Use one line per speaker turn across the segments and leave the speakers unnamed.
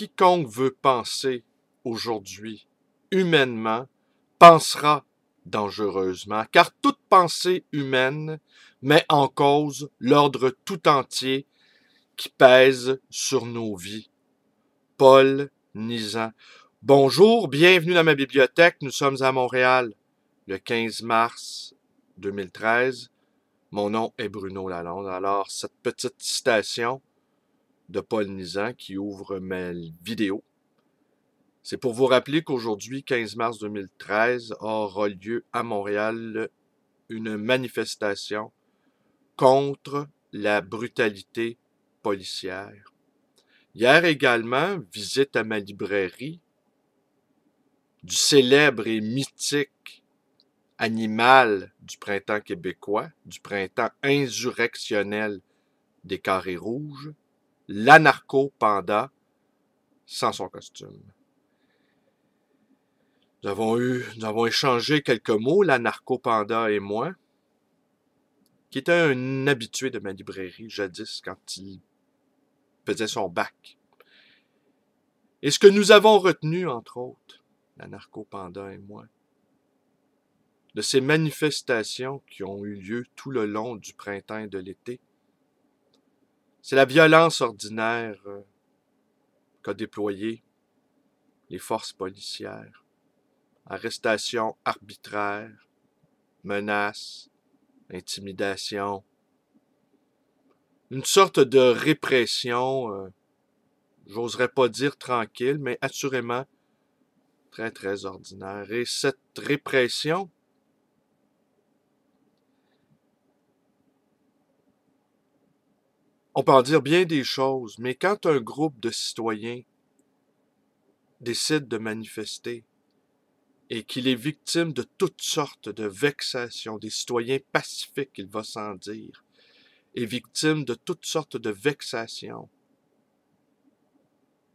quiconque veut penser aujourd'hui humainement pensera dangereusement, car toute pensée humaine met en cause l'ordre tout entier qui pèse sur nos vies. Paul Nizan. Bonjour, bienvenue dans ma bibliothèque. Nous sommes à Montréal, le 15 mars 2013. Mon nom est Bruno Lalonde. Alors, cette petite citation de Paul Nizan qui ouvre mes vidéos, c'est pour vous rappeler qu'aujourd'hui, 15 mars 2013, aura lieu à Montréal une manifestation contre la brutalité policière. Hier également, visite à ma librairie du célèbre et mythique animal du printemps québécois, du printemps insurrectionnel des Carrés Rouges, l'anarcho-panda sans son costume. Nous avons échangé quelques mots, l'anarcho-panda et moi, qui était un habitué de ma librairie jadis quand il faisait son bac. Et ce que nous avons retenu, entre autres, l'anarcho-panda et moi, de ces manifestations qui ont eu lieu tout le long du printemps et de l'été, c'est la violence ordinaire qu'a déployée les forces policières. Arrestations arbitraires, menaces, intimidations, une sorte de répression, j'oserais pas dire tranquille, mais assurément très, très ordinaire. Et cette répression, on peut en dire bien des choses, mais quand un groupe de citoyens décide de manifester et qu'il est victime de toutes sortes de vexations, des citoyens pacifiques, il va sans dire, est victime de toutes sortes de vexations,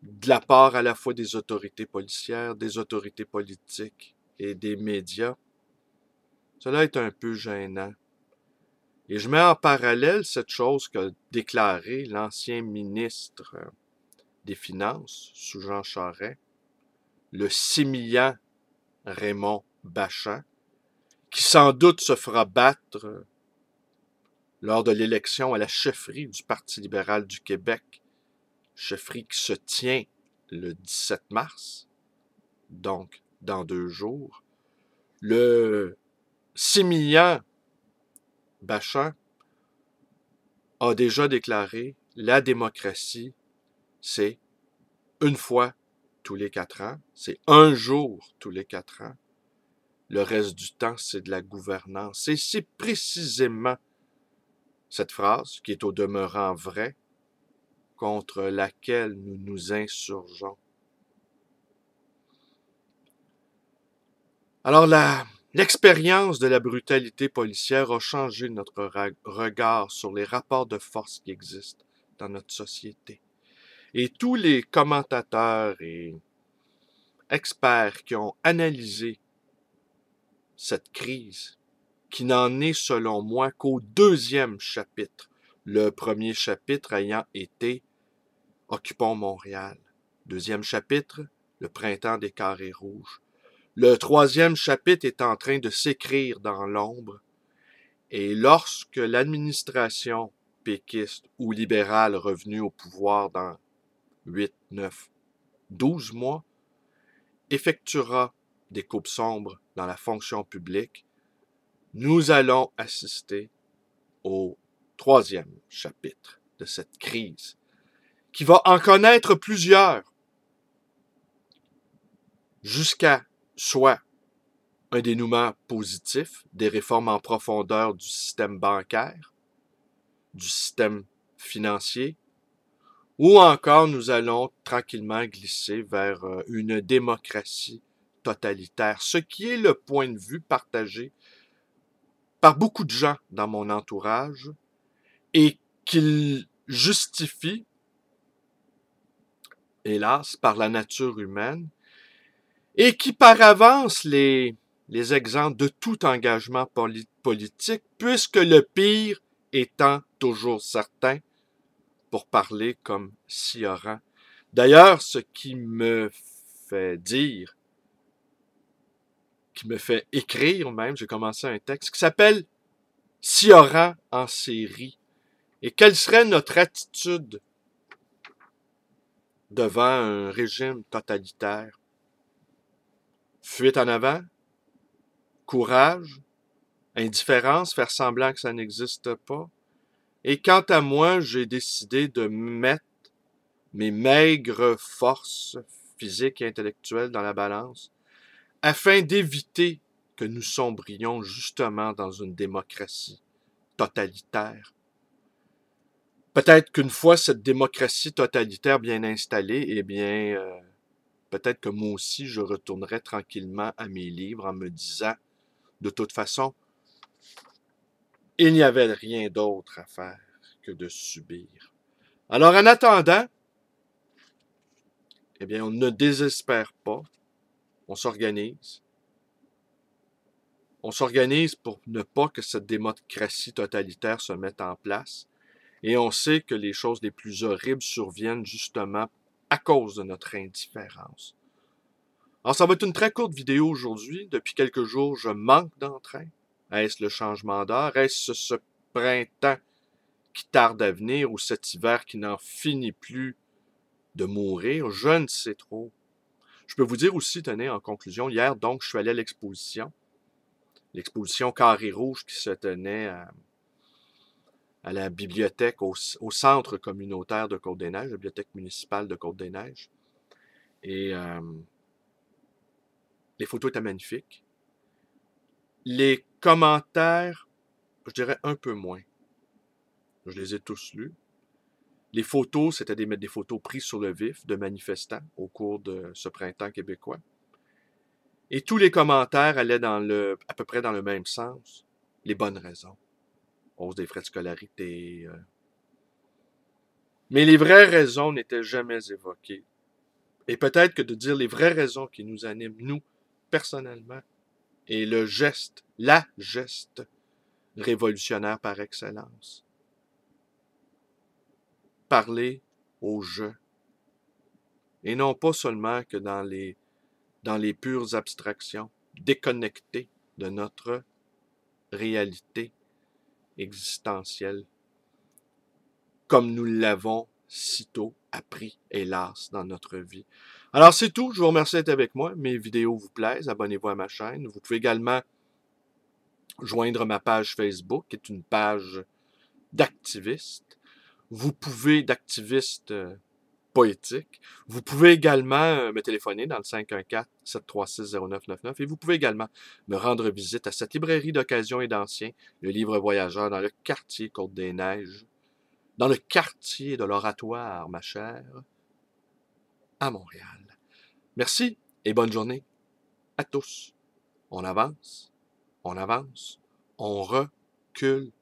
de la part à la fois des autorités policières, des autorités politiques et des médias, cela est un peu gênant. Et je mets en parallèle cette chose qu'a déclaré l'ancien ministre des Finances, sous Jean Charest, le sémillant Raymond Bachand, qui sans doute se fera battre lors de l'élection à la chefferie du Parti libéral du Québec, chefferie qui se tient le 17 mars, donc dans 2 jours. Le sémillant Bachand a déjà déclaré la démocratie, c'est une fois tous les 4 ans, c'est un jour tous les 4 ans. Le reste du temps, c'est de la gouvernance. Et c'est précisément cette phrase, qui est au demeurant vraie, contre laquelle nous nous insurgeons. Alors, l'expérience de la brutalité policière a changé notre regard sur les rapports de force qui existent dans notre société. Et tous les commentateurs et experts qui ont analysé cette crise, qui n'en est selon moi qu'au 2e chapitre, le premier chapitre ayant été « Occupons Montréal », 2e chapitre, le printemps des Carrés Rouges. Le 3e chapitre est en train de s'écrire dans l'ombre, et lorsque l'administration péquiste ou libérale revenue au pouvoir dans 8, 9, 12 mois, effectuera des coupes sombres dans la fonction publique, nous allons assister au 3e chapitre de cette crise, qui va en connaître plusieurs, jusqu'à soit un dénouement positif, des réformes en profondeur du système bancaire, du système financier, ou encore nous allons tranquillement glisser vers une démocratie totalitaire, ce qui est le point de vue partagé par beaucoup de gens dans mon entourage et qu'il justifie, hélas, par la nature humaine, et qui par avance les exemples de tout engagement politique, puisque le pire étant toujours certain, pour parler comme Sioran, D'ailleurs, ce qui me fait dire, qui me fait écrire même, j'ai commencé un texte qui s'appelle « Sioran en série ». Et quelle serait notre attitude devant un régime totalitaire? Fuite en avant? Courage? Indifférence? Faire semblant que ça n'existe pas? Et quant à moi, j'ai décidé de mettre mes maigres forces physiques et intellectuelles dans la balance afin d'éviter que nous sombrions justement dans une démocratie totalitaire. Peut-être qu'une fois cette démocratie totalitaire bien installée, eh bien, peut-être que moi aussi, je retournerai tranquillement à mes livres en me disant, de toute façon, il n'y avait rien d'autre à faire que de subir. Alors, en attendant, eh bien, on ne désespère pas, on s'organise. On s'organise pour ne pas que cette démocratie totalitaire se mette en place. Et on sait que les choses les plus horribles surviennent justement à cause de notre indifférence. Alors, ça va être une très courte vidéo aujourd'hui. Depuis quelques jours, je manque d'entrain. Est-ce le changement d'heure? Est-ce ce printemps qui tarde à venir ou cet hiver qui n'en finit plus de mourir? Je ne sais trop. Je peux vous dire aussi, tenez, en conclusion, hier, donc, je suis allé à l'exposition Carré Rouge qui se tenait à la bibliothèque, au centre communautaire de Côte-des-Neiges, la bibliothèque municipale de Côte-des-Neiges. Et les photos étaient magnifiques. Les commentaires, je dirais un peu moins. Je les ai tous lus. Les photos, c'était des photos prises sur le vif de manifestants au cours de ce printemps québécois. Et tous les commentaires allaient à peu près dans le même sens. Les bonnes raisons. Hausse des frais de scolarité. Mais les vraies raisons n'étaient jamais évoquées. Et peut-être que de dire les vraies raisons qui nous animent, nous, personnellement, est le geste révolutionnaire par excellence. Parler au je. Et non pas seulement que dans les pures abstractions, déconnectées de notre réalité existentielle, comme nous l'avons sitôt appris, hélas, dans notre vie. Alors, c'est tout. Je vous remercie d'être avec moi. Mes vidéos vous plaisent. Abonnez-vous à ma chaîne. Vous pouvez également joindre ma page Facebook, qui est une page d'activiste. Vous pouvez, d'activiste poétique. Vous pouvez également me téléphoner dans le 514-736-0999 et vous pouvez également me rendre visite à cette librairie d'occasion et d'anciens, le Livre Voyageur, dans le quartier Côte-des-Neiges, dans le quartier de l'Oratoire, ma chère, à Montréal. Merci et bonne journée à tous. On avance, on recule